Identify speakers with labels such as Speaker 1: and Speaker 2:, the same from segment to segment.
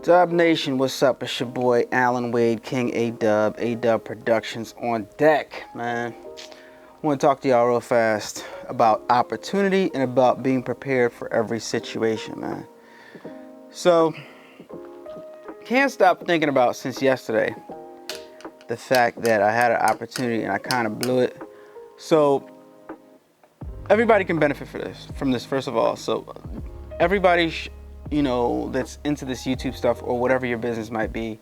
Speaker 1: Dub Nation, what's up? It's your boy Allan Wade, King A-Dubb, A-Dubb Productions on deck, man. I want to talk to y'all real fast about opportunity and about being prepared for every situation, man. So, can't stop thinking about since yesterday the fact that I had an opportunity and I kind of blew it. So, everybody can benefit from this, first of all. So, everybody that's into this YouTube stuff or whatever your business might be,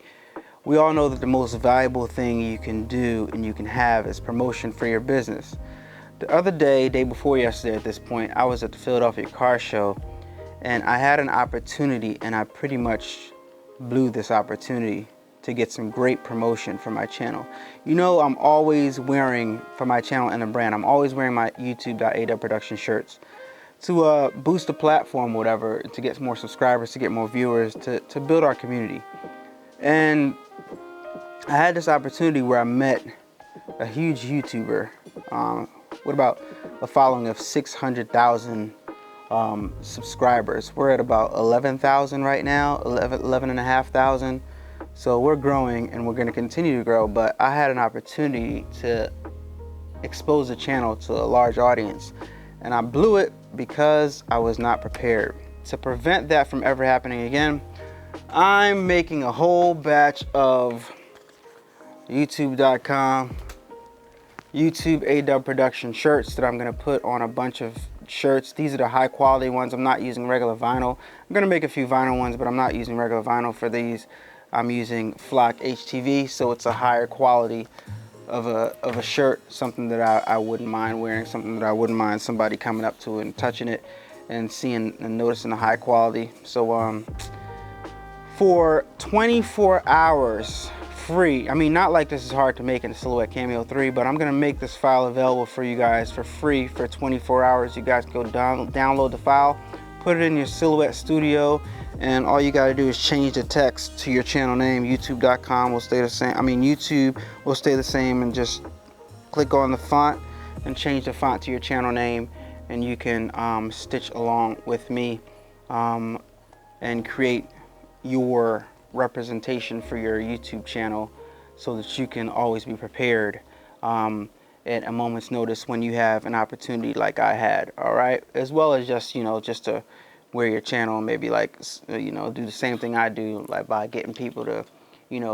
Speaker 1: we all know that the most valuable thing you can do and you can have is promotion for your business. The other day before yesterday at this point, I was at the Philadelphia car show and I had an opportunity and I pretty much blew this opportunity to get some great promotion for my channel. You know, I'm always wearing, for my channel and the brand, I'm always wearing my YouTube.adubbproductions shirts to boost the platform, whatever, to get more subscribers, to get more viewers, to build our community. And I had this opportunity where I met a huge YouTuber with about a following of 600,000 subscribers. We're at about 11,000 right now, 11,500. So we're growing and we're going to continue to grow. But I had an opportunity to expose the channel to a large audience. And I blew it because I was not prepared. To prevent that from ever happening again, I'm making a whole batch of YouTube.com, YouTube A-Dubb Production shirts that I'm going to put on a bunch of shirts. These are the high quality ones. I'm not using regular vinyl. I'm going to make a few vinyl ones, but I'm not using regular vinyl for these. I'm using Flock HTV, so it's a higher quality of a shirt, something that I wouldn't mind wearing, something that I wouldn't mind somebody coming up to and touching it and seeing and noticing the high quality. So for 24 hours free, I mean, not like this is hard to make in Silhouette Cameo 3, but I'm gonna make this file available for you guys for free for 24 hours. You guys go download the file, put it in your Silhouette Studio, and all you gotta do is change the text to your channel name. YouTube.com will stay the same. I mean, YouTube will stay the same, and just click on the font and change the font to your channel name, and you can stitch along with me and create your representation for your YouTube channel so that you can always be prepared at a moment's notice when you have an opportunity like I had. All right, as well as just just to wear your channel and maybe like do the same thing I do, like by getting people to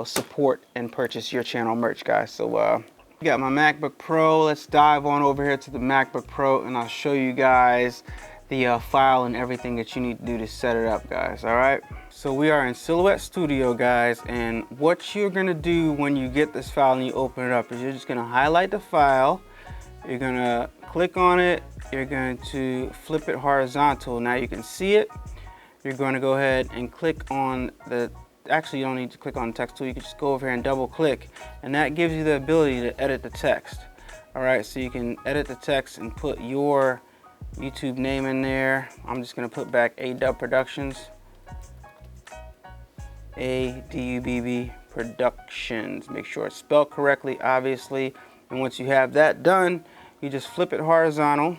Speaker 1: support and purchase your channel merch, guys. So we got my MacBook Pro. Let's dive on over here to the MacBook Pro and I'll show you guys the file and everything that you need to do to set it up, guys. All right, so we are in Silhouette Studio, guys, and what you're gonna do when you get this file and you open it up is you're just gonna highlight the file, you're gonna click on it, you're going to flip it horizontal. Now you can see it. You're going to go ahead and click on the, actually you don't need to click on the text tool, you can just go over here and double click, and that gives you the ability to edit the text. All right, so you can edit the text and put your YouTube name in there. I'm just going to put back A-Dubb Productions, A-D-U-B-B Productions. Make sure it's spelled correctly, obviously. And once you have that done, you just flip it horizontal.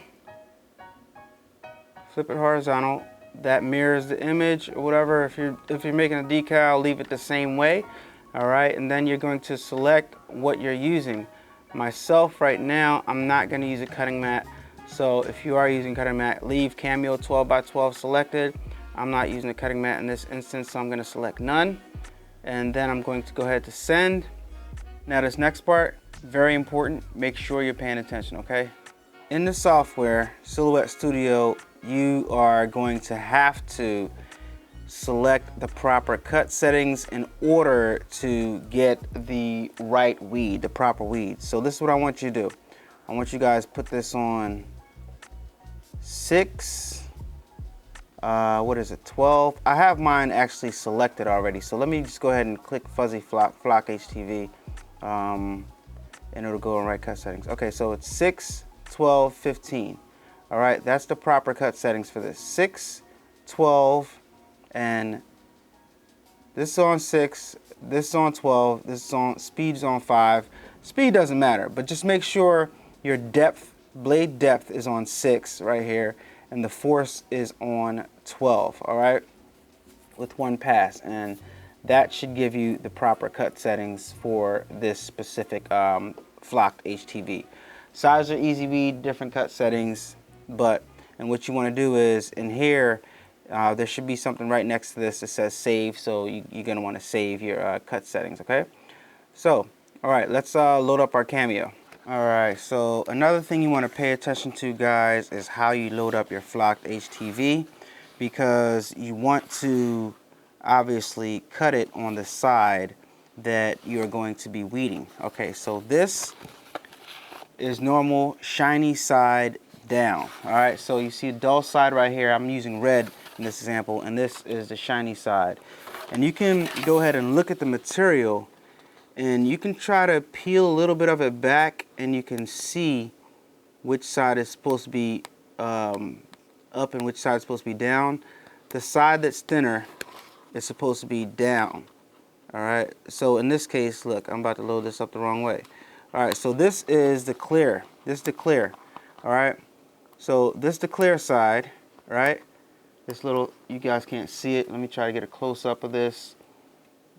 Speaker 1: Flip it horizontal. That mirrors the image or whatever. If you're making a decal, leave it the same way. All right, and then you're going to select what you're using. Myself right now, I'm not going to use a cutting mat. So if you are using cutting mat, leave Cameo 12x12 selected. I'm not using a cutting mat in this instance, so I'm going to select none. And then I'm going to go ahead to send. Now this next part, very important. Make sure you're paying attention, okay? In the software, Silhouette Studio, you are going to have to select the proper cut settings in order to get the right weed, the proper weed. So this is what I want you to do. I want you guys to put this on 6, what is it, 12? I have mine actually selected already. So let me just go ahead and click Fuzzy Flock HTV, and it'll go in right cut settings. Okay, so it's 6, 12, 15. All right, that's the proper cut settings for this. 6, 12, and this is on 6, this is on 12, this is on, speed's on 5. Speed doesn't matter, but just make sure your depth, blade depth is on 6 right here, and the force is on 12, all right, with one pass. And that should give you the proper cut settings for this specific flocked HTV. Size are easy read, different cut settings, and what you want to do is in here, there should be something right next to this that says save, so you're going to want to save your cut settings, okay? So, alright, let's load up our Cameo. Alright, so another thing you want to pay attention to, guys, is how you load up your flocked HTV, because you want to obviously cut it on the side that you're going to be weeding. Okay, so this is normal shiny side down. Alright, so you see the dull side right here. I'm using red in this example, and this is the shiny side. And you can go ahead and look at the material, and you can try to peel a little bit of it back, and you can see which side is supposed to be up and which side is supposed to be down. The side that's thinner is supposed to be down. Alright, so in this case, look, I'm about to load this up the wrong way. Alright, so this is the clear. This is the clear. Alright, so this is the clear side, right? This little, you guys can't see it. Let me try to get a close up of this.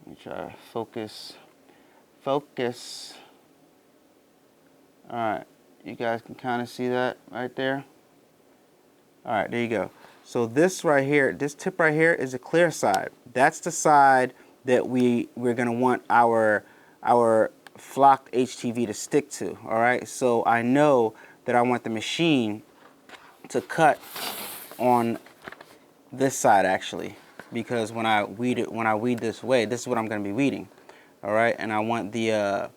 Speaker 1: Let me try to focus. Focus. Alright, you guys can kind of see that right there. Alright, there you go. So this right here, this tip right here is a clear side. That's the side that we're going to want our flocked HTV to stick to. Alright, so I know that I want the machine to cut on this side actually, because when I weed this way, this is what I'm going to be weeding. Alright, and I want the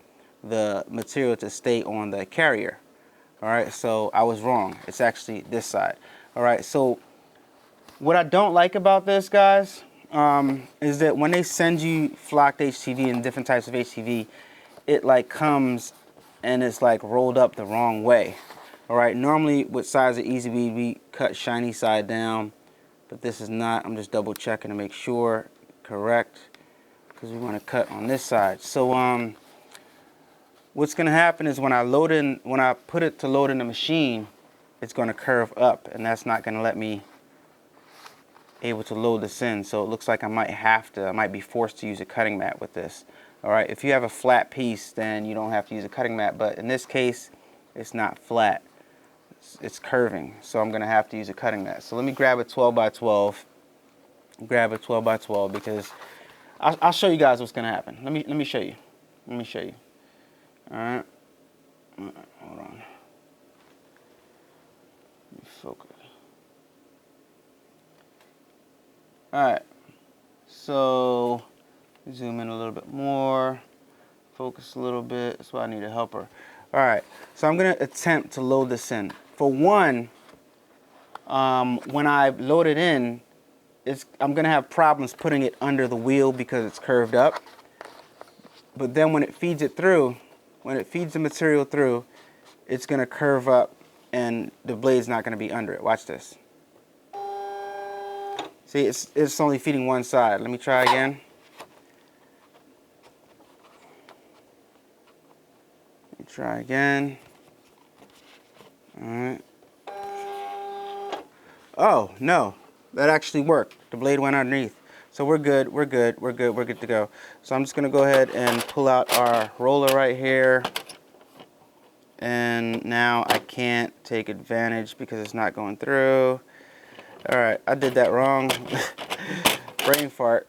Speaker 1: material to stay on the carrier. Alright, so I was wrong. It's actually this side. Alright, so what I don't like about this, guys, is that when they send you flocked HTV and different types of HTV, it like comes and it's like rolled up the wrong way. Alright, normally with sides of easy weed, we cut shiny side down, but this is not. I'm just double checking to make sure correct, because we want to cut on this side. So what's going to happen is when I put it to load in the machine, it's going to curve up, and that's not going to let me able to load this in. So it looks like I might be forced to use a cutting mat with this. Alright, if you have a flat piece, then you don't have to use a cutting mat, but in this case, it's not flat. It's curving, so I'm going to have to use a cutting mat. So let me grab a 12 by 12. Grab a 12 by 12 because I'll show you guys what's going to happen. Let me show you. Let me show you. Alright. Hold on. Let me focus. Alright. So zoom in a little bit more. Focus a little bit. That's why I need a helper. Alright. So I'm going to attempt to load this in. For one, when I load it in, I'm going to have problems putting it under the wheel because it's curved up. But then when it feeds it through, when it feeds the material through, it's going to curve up and the blade's not going to be under it. Watch this. See, it's only feeding one side. Let me try again. Let me try again. Alright. Oh, no. That actually worked. The blade went underneath. So we're good, we're good to go. So I'm just going to go ahead and pull out our roller right here. And now I can't take advantage because it's not going through. Alright, I did that wrong. Brain fart.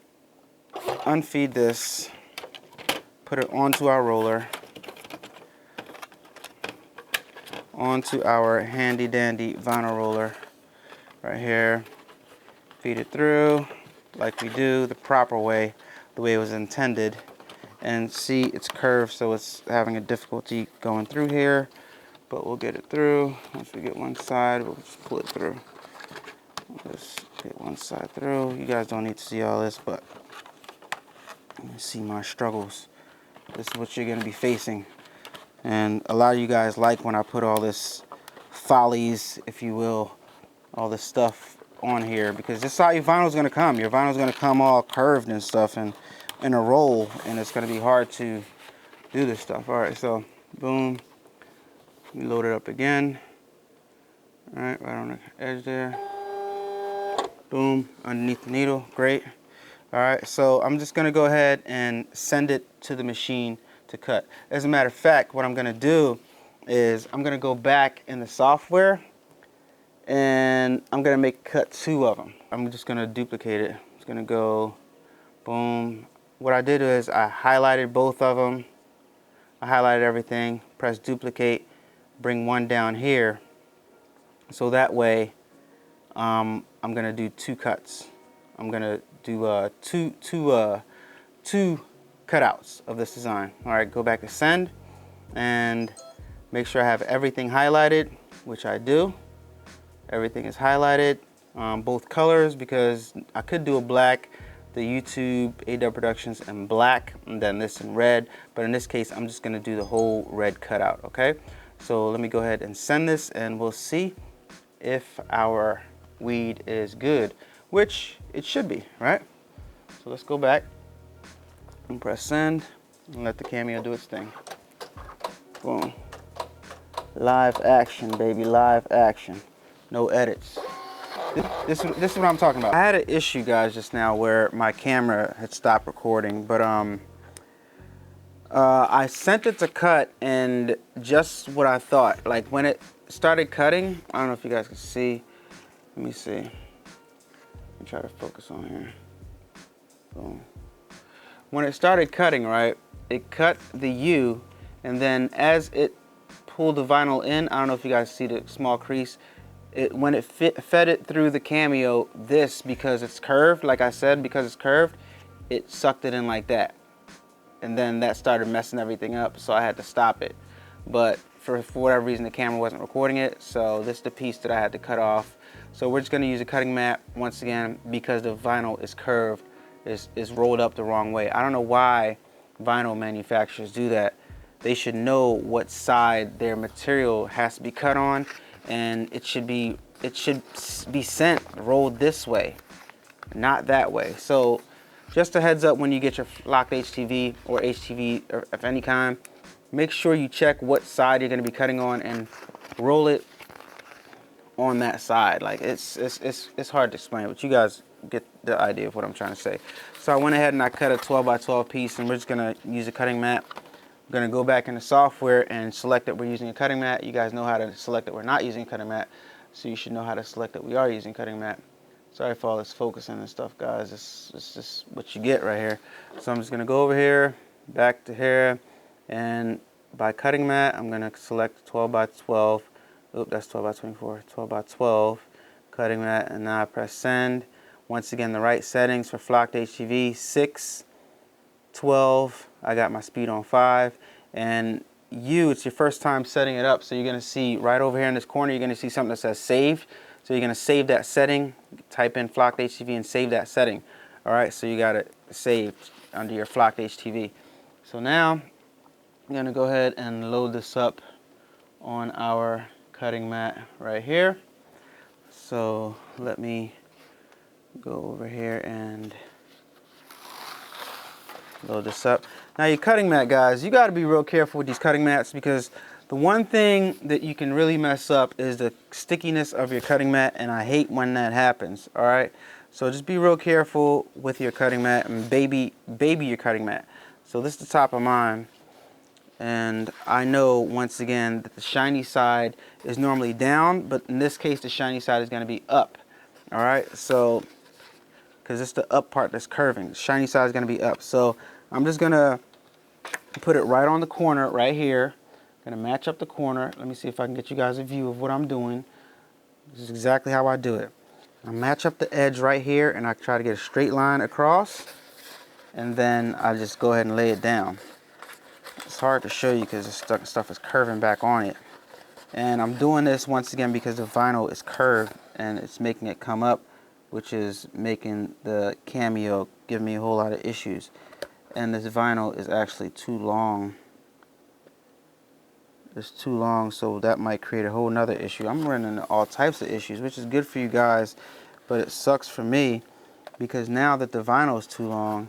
Speaker 1: Unfeed this. Put it onto our roller. Onto our handy dandy vinyl roller. Right here. Feed it through like we do the proper way, the way it was intended. And see, it's curved, so it's having a difficulty going through here, but we'll get it through. Once we get one side, we'll just pull it through. We'll just get one side through. You guys don't need to see all this, but you see my struggles. This is what you're going to be facing. And a lot of you guys like when I put all this follies, if you will, all this stuff on here, because this is how your vinyl is going to come. Your vinyl is going to come all curved and stuff and in a roll, and it's going to be hard to do this stuff. Alright, so boom, we load it up again. Alright, right on the edge there. Boom, underneath the needle, great. All right, so I'm just gonna go ahead and send it to the machine to cut. As a matter of fact, what I'm gonna do is I'm gonna go back in the software and I'm gonna make cut 2 of them. I'm just gonna duplicate it. It's gonna go boom. What I did is I highlighted both of them. I highlighted everything, press duplicate, bring one down here. So that way I'm gonna do 2 cuts. I'm gonna do two cutouts of this design. All right, go back to send and make sure I have everything highlighted, which I do. Everything is highlighted, both colors, because I could do a black, the YouTube A-Dubb Productions in black, and then this in red. But in this case, I'm just gonna do the whole red cutout, okay? So let me go ahead and send this and we'll see if our weed is good, which it should be, right? So let's go back and press send and let the Cameo do its thing. Boom. Live action, baby, live action. No edits. This is what I'm talking about. I had an issue, guys, just now where my camera had stopped recording, but I sent it to cut, and just what I thought. Like when it started cutting, I don't know if you guys can see. Let me see. Let me try to focus on here. Boom. When it started cutting, right, it cut the U, and then as it pulled the vinyl in, I don't know if you guys see the small crease, when it fed it through the Cameo, because it's curved, like I said, because it's curved, it sucked it in like that. And then that started messing everything up, so I had to stop it. But for whatever reason, the camera wasn't recording it, so this is the piece that I had to cut off. So we're just gonna use a cutting mat, once again, because the vinyl is curved, is rolled up the wrong way. I don't know why vinyl manufacturers do that. They should know what side their material has to be cut on, and it should be sent rolled this way, not that way. So just a heads up, when you get your locked HTV or HTV of any kind, make sure you check what side you're going to be cutting on and roll it on that side. Like it's hard to explain, but you guys get the idea of what I'm trying to say. So I went ahead and I cut a 12 by 12 piece, and we're just going to use a cutting mat. I'm going to go back in the software and select that we're using a cutting mat. You guys know how to select that we're not using a cutting mat, so you should know how to select that we are using a cutting mat. Sorry for all this focusing and stuff, guys. It's just what you get right here. So I'm just going to go over here, back to here, and by cutting mat, I'm going to select 12 by 12. Oop, that's 12 by 24. 12 by 12 cutting mat, and now I press send. Once again, the right settings for flocked HTV: 6, 12. I got my speed on 5, and it's your first time setting it up, so you're going to see right over here in this corner, you're going to see something that says save. So you're going to save that setting, type in flocked HTV and save that setting. All right, so you got it saved under your flocked HTV. So now I'm going to go ahead and load this up on our cutting mat right here. So let me go over here and load this up. Now your cutting mat, guys, you got to be real careful with these cutting mats, because the one thing that you can really mess up is the stickiness of your cutting mat, and I hate when that happens. All right, so just be real careful with your cutting mat and baby your cutting mat. So this is the top of mine, and I know once again that the shiny side is normally down, but in this case the shiny side is going to be up. All right, so because it's the up part that's curving, the shiny side is going to be up. So I'm just going to put it right on the corner right here. Gonna match up the corner. Let me see if I can get you guys a view of what I'm doing. This is exactly how I do it. I match up the edge right here, and I try to get a straight line across, and then I just go ahead and lay it down. It's hard to show you because the stuff is curving back on it. And I'm doing this once again because the vinyl is curved and it's making it come up, which is making the Cameo give me a whole lot of issues. And this vinyl is actually too long. It's too long, so that might create a whole nother issue. I'm running into all types of issues, which is good for you guys, but it sucks for me because now that the vinyl is too long.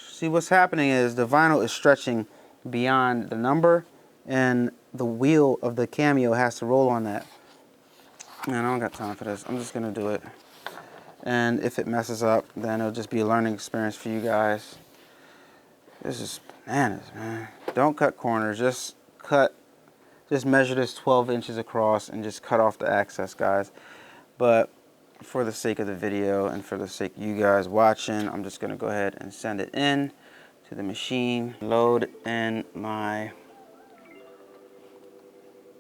Speaker 1: See, what's happening is the vinyl is stretching beyond the number, and the wheel of the Cameo has to roll on that. Man, I don't got time for this. I'm just gonna do it. And if it messes up, then it'll just be a learning experience for you guys. This is bananas, man. Don't cut corners, just measure this 12 inches across and just cut off the excess, guys. But for the sake of the video and for the sake of you guys watching, I'm just gonna go ahead and send it in to the machine. Load in my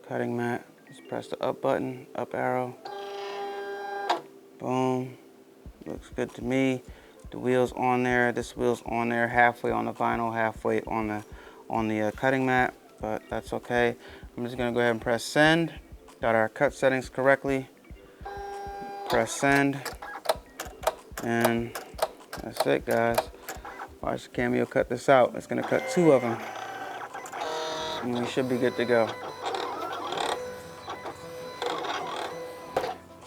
Speaker 1: cutting mat. Just press the up button, up arrow. Boom. Looks good to me. The wheel's on there. This wheel's on there, halfway on the vinyl, halfway on the cutting mat, but that's okay. I'm just gonna go ahead and press send. Got our cut settings correctly. Press send, and that's it, guys. Watch Cameo cut this out. It's gonna cut 2 of them, and we should be good to go.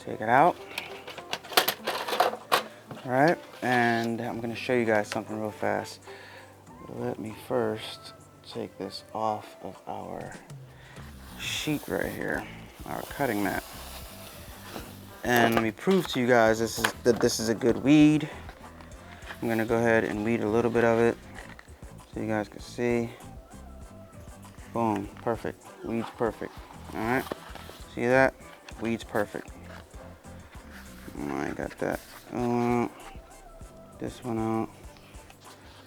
Speaker 1: Take it out. All right, and I'm gonna show you guys something real fast. Let me first take this off of our sheet right here, our cutting mat. And let me prove to you guys that this is a good weed. I'm gonna go ahead and weed a little bit of it so you guys can see. Boom, perfect. Weed's perfect. All right, see that? Weed's perfect. I got that. This one out.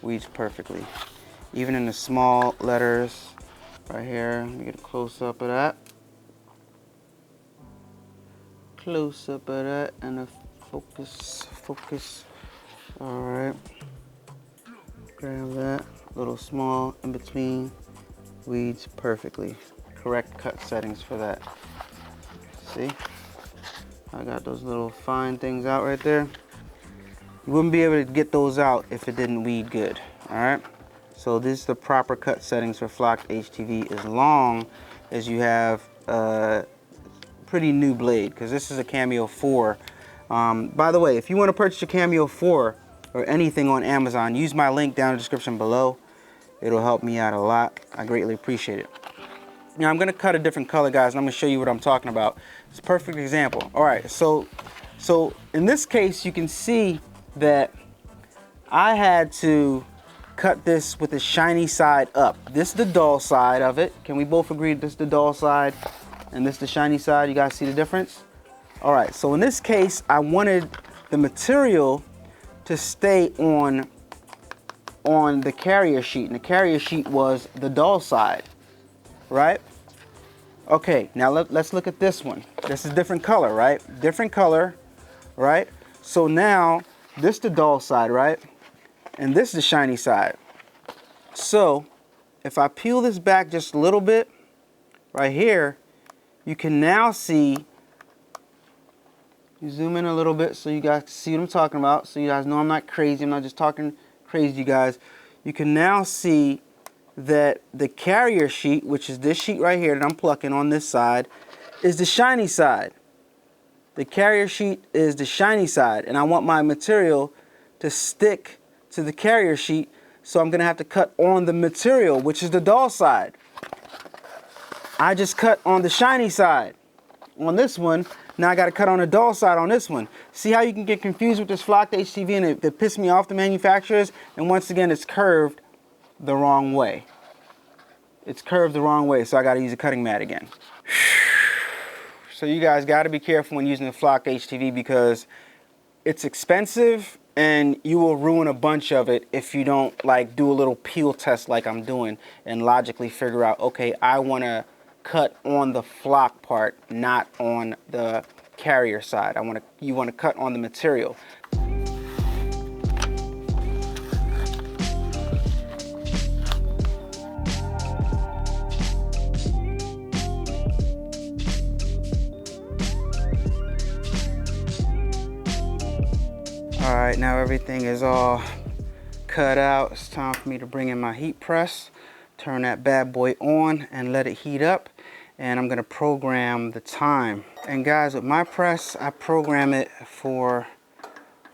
Speaker 1: Weeds perfectly. Even in the small letters right here. Let me get a close up of that. Close up of that and a focus. All right. Grab that. Little small in between. Weeds perfectly. Correct cut settings for that. See? I got those little fine things out right there. You wouldn't be able to get those out if it didn't weed good, all right? So this is the proper cut settings for flocked HTV as long as you have a pretty new blade, because this is a Cameo 4. By the way, if you want to purchase a Cameo 4 or anything on Amazon, use my link down in the description below. It'll help me out a lot. I greatly appreciate it. Now I'm gonna cut a different color, guys, and I'm gonna show you what I'm talking about. It's a perfect example. All right, so in this case, you can see that I had to cut this with the shiny side up. This is the dull side of it. Can we both agree this is the dull side and this is the shiny side? You guys see the difference? All right, so in this case, I wanted the material to stay on the carrier sheet, and the carrier sheet was the dull side, right? Okay, now let's look at this one. This is different color, right? Different color, right? So now, this is the dull side, right? And this is the shiny side. So, if I peel this back just a little bit, right here, you can now see, you zoom in a little bit so you guys see what I'm talking about, so you guys know I'm not crazy, I'm not just talking crazy, you guys. You can now see that the carrier sheet, which is this sheet right here that I'm plucking on this side, is the shiny side. The carrier sheet is the shiny side, and I want my material to stick to the carrier sheet, so I'm gonna have to cut on the material, which is the dull side. I just cut on the shiny side on this one. Now I gotta cut on the dull side on this one. See how you can get confused with this flocked HTV, and it pissed me off, the manufacturers? And once again, it's curved the wrong way. It's curved the wrong way, so I gotta use a cutting mat again. So you guys gotta be careful when using the flocked HTV, because it's expensive and you will ruin a bunch of it if you don't like do a little peel test like I'm doing and logically figure out, okay, I wanna cut on the flock part, not on the carrier side. You wanna cut on the material. All right, now everything is all cut out. It's time for me to bring in my heat press, turn that bad boy on and let it heat up. And I'm gonna program the time. And guys, with my press, I program it for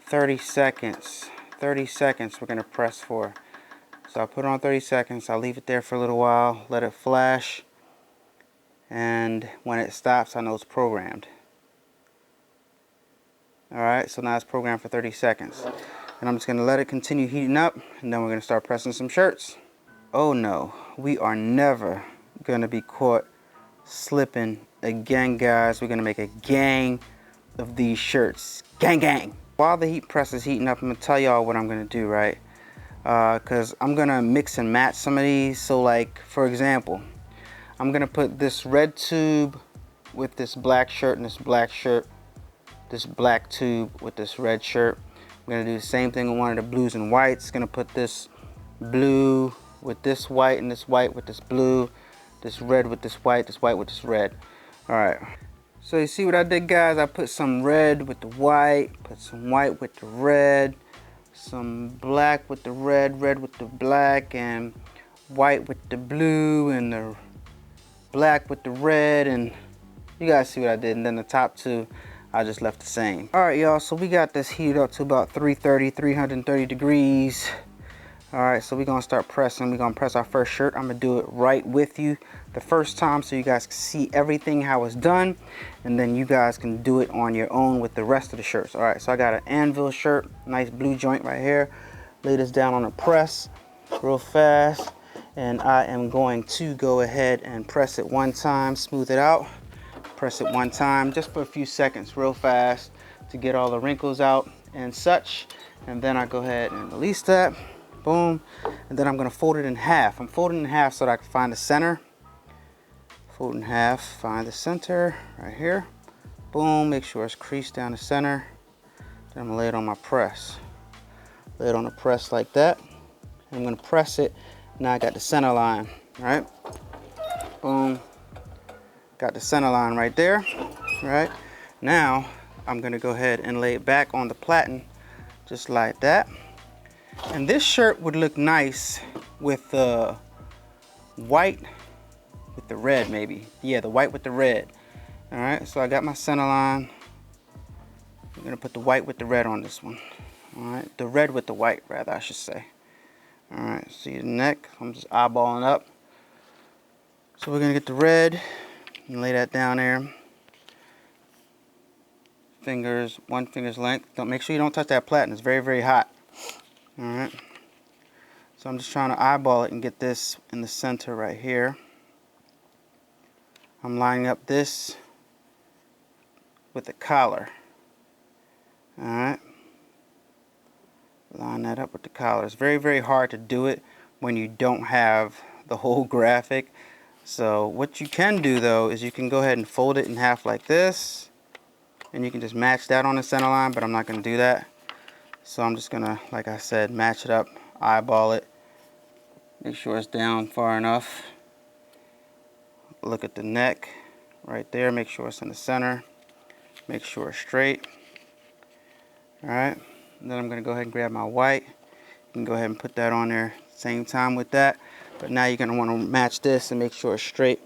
Speaker 1: 30 seconds. 30 seconds we're gonna press for. So I put it on 30 seconds, I'll leave it there for a little while, let it flash. And when it stops, I know it's programmed. All right, so now it's programmed for 30 seconds. And I'm just gonna let it continue heating up, and then we're gonna start pressing some shirts. Oh no, we are never gonna be caught slipping again, guys. We're gonna make a gang of these shirts. Gang, gang. While the heat press is heating up, I'm gonna tell y'all what I'm gonna do, right? Because I'm gonna mix and match some of these. So like, for example, I'm gonna put this red tube with this black shirt, and this black shirt, this black tube with this red shirt. I'm gonna do the same thing with one of the blues and whites. Gonna put this blue with this white, and this white with this blue, this red with this white with this red. All right. So you see what I did, guys? I put some red with the white, put some white with the red, some black with the red, red with the black, and white with the blue, and the black with the red, and you guys see what I did. And then the top two, I just left the same. All right, y'all, so we got this heated up to about 330 degrees. All right, so we're gonna start pressing. We're gonna press our first shirt. I'm gonna do it right with you the first time so you guys can see everything, how it's done, and then you guys can do it on your own with the rest of the shirts. All right, so I got an anvil shirt, nice blue joint right here. Lay this down on a press real fast, and I am going to go ahead and press it one time, smooth it out. Press it one time just for a few seconds real fast to get all the wrinkles out and such, and then I go ahead and release that. Boom. And then I'm gonna fold it in half. I'm folding it in half so that I can find the center. Fold in half, find the center right here. Boom, make sure it's creased down the center. Then I'm gonna lay it on my press. Lay it on the press like that. I'm gonna press it. Now I got the center line, right? Boom. Got the center line right there, right? Now I'm gonna go ahead and lay it back on the platen just like that. And this shirt would look nice with the white with the red, maybe. Yeah, the white with the red. All right, so I got my center line. I'm gonna put the white with the red on this one. All right, the red with the white, rather, I should say. All right, see the neck, I'm just eyeballing up. So we're gonna get the red and lay that down there. Fingers, one finger's length. Don't make sure you don't touch that platen, it's very, very hot. All right, so I'm just trying to eyeball it and get this in the center right here. I'm lining up this with the collar. All right, line that up with the collar. It's very, very hard to do it when you don't have the whole graphic. So what you can do though is you can go ahead and fold it in half like this, and you can just match that on the center line, but I'm not going to do that. So I'm just gonna, like I said, match it up, eyeball it, make sure it's down far enough. Look at the neck right there, make sure it's in the center, make sure it's straight. All right, and then I'm gonna go ahead and grab my white. You can go ahead and put that on there same time with that, but now you're gonna want to match this and make sure it's straight.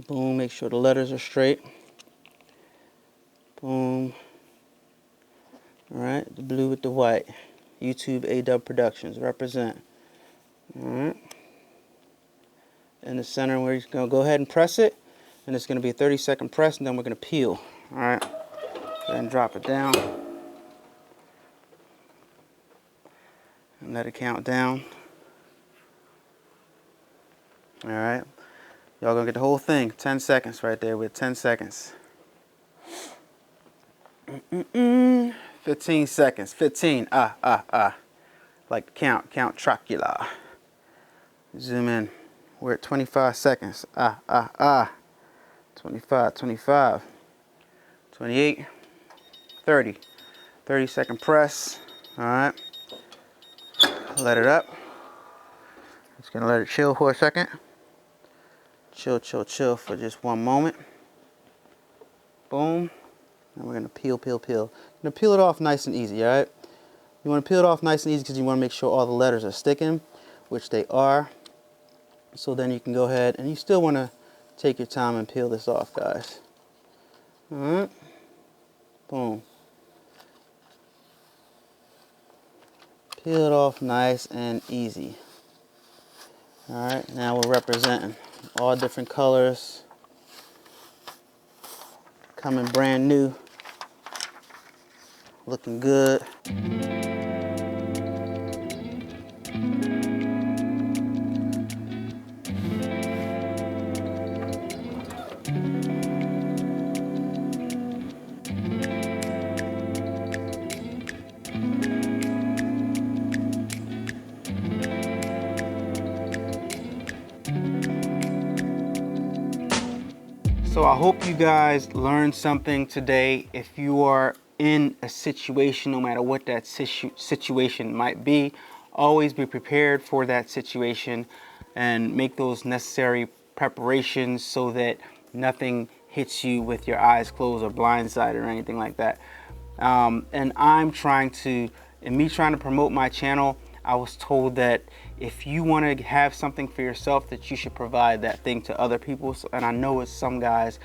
Speaker 1: Boom, make sure the letters are straight. Boom. Alright, the blue with the white. YouTube A-Dubb Productions, represent. Alright. In the center, we're just going to go ahead and press it. And it's going to be a 30-second press, and then we're going to peel. Alright. Go ahead and drop it down. And let it count down. Alright. Y'all going to get the whole thing. 10 seconds right there with 10 seconds. 15 seconds. 15. Like count Trocula. Zoom in. We're at 25 seconds. 25, 25, 28, 30. 30-second press. Alright. Let it up. Just gonna let it chill for a second. Chill for just one moment. Boom. And we're gonna peel. You're gonna peel it off nice and easy, alright? You wanna peel it off nice and easy because you wanna make sure all the letters are sticking, which they are. So then you can go ahead, and you still wanna take your time and peel this off, guys. Alright. Boom. Peel it off nice and easy. Alright, now we're representing all different colors. Coming brand new looking good. So I hope you guys learned something today. If you are in a situation, no matter what that situation might be, always be prepared for that situation and make those necessary preparations so that nothing hits you with your eyes closed or blindsided or anything like that. And I'm trying to, in me trying to promote my channel, I was told that if you want to have something for yourself, that you should provide that thing to other people. So, and I know it's some guys,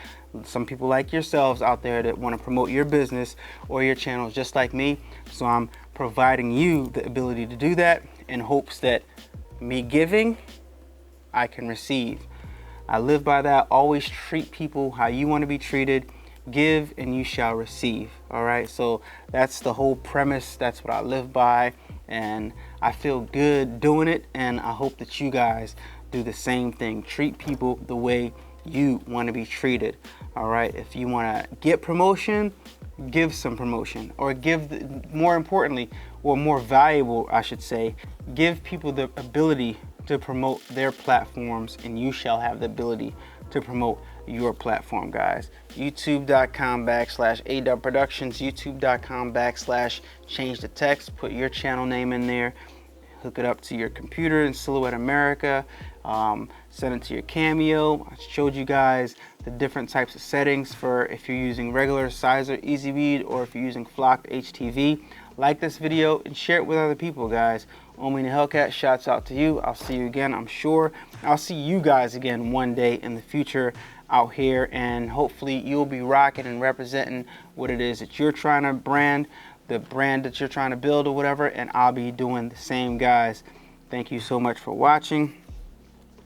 Speaker 1: some people like yourselves out there that want to promote your business or your channels just like me. So I'm providing you the ability to do that in hopes that me giving, I can receive. I live by that. Always treat people how you want to be treated. Give and you shall receive. All right, so that's the whole premise. That's what I live by, and I feel good doing it, and I hope that you guys do the same thing. Treat people the way you want to be treated. All right, if you want to get promotion, give some promotion, or give, more importantly, or more valuable, I should say, give people the ability to promote their platforms, and you shall have the ability to promote your platform, guys. youtube.com/adubbproductions, youtube.com/change the text, put your channel name in there, hook it up to your computer in Silhouette America, send it to your Cameo. I showed you guys the different types of settings for if you're using regular Sizer Easy Read or if you're using Flock HTV. Like this video and share it with other people, guys. Omi the Hellcat, shouts out to you. I'll see you again, I'm sure. I'll see you guys again one day in the future out here, and hopefully you'll be rocking and representing what it is that you're trying to brand, the brand that you're trying to build or whatever, and I'll be doing the same, guys. Thank you so much for watching.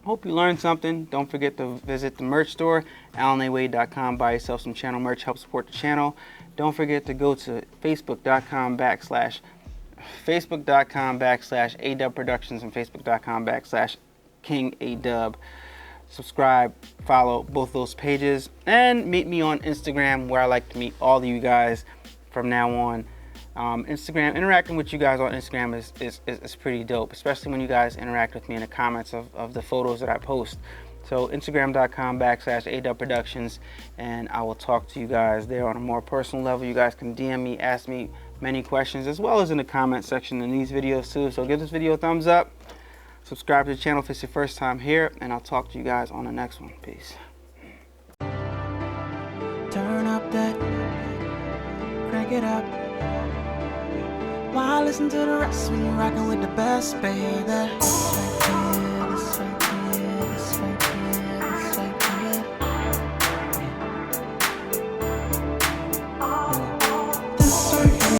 Speaker 1: Hope you learned something. Don't forget to visit the merch store, allanawade.com. Buy yourself some channel merch, help support the channel. Don't forget to go to facebook.com/adubbproductions and facebook.com/King A-Dubb. Subscribe, follow both those pages, and meet me on Instagram, where I like to meet all of you guys from now on. Instagram, interacting with you guys on Instagram is pretty dope, especially when you guys interact with me in the comments of the photos that I post. So instagram.com/adubbproductions, and I will talk to you guys there on a more personal level. You guys can DM me, ask me many questions, as well as in the comment section in these videos too. So give this video a thumbs up, subscribe to the channel if it's your first time here, and I'll talk to you guys on the next one. Peace.
Speaker 2: Turn up that, crank it up. Why listen to the rest when you're rocking with the best, baby?